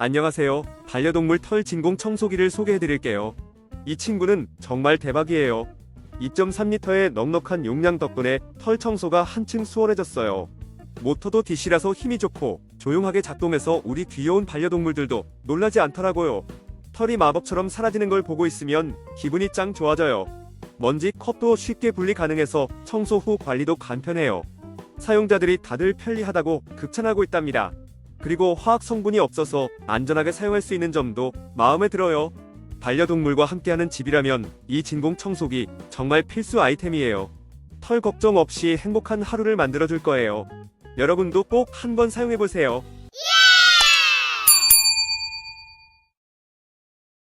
안녕하세요. 반려동물 털 진공 청소기를 소개해드릴게요. 이 친구는 정말 대박이에요. 2.3L의 넉넉한 용량 덕분에 털 청소가 한층 수월해졌어요. 모터도 DC라서 힘이 좋고 조용하게 작동해서 우리 귀여운 반려동물들도 놀라지 않더라고요. 털이 마법처럼 사라지는 걸 보고 있으면 기분이 짱 좋아져요. 먼지 컵도 쉽게 분리 가능해서 청소 후 관리도 간편해요. 사용자들이 다들 편리하다고 극찬하고 있답니다. 그리고 화학 성분이 없어서 안전하게 사용할 수 있는 점도 마음에 들어요. 반려동물과 함께하는 집이라면 이 진공 청소기 정말 필수 아이템이에요. 털 걱정 없이 행복한 하루를 만들어줄 거예요. 여러분도 꼭 한번 사용해보세요.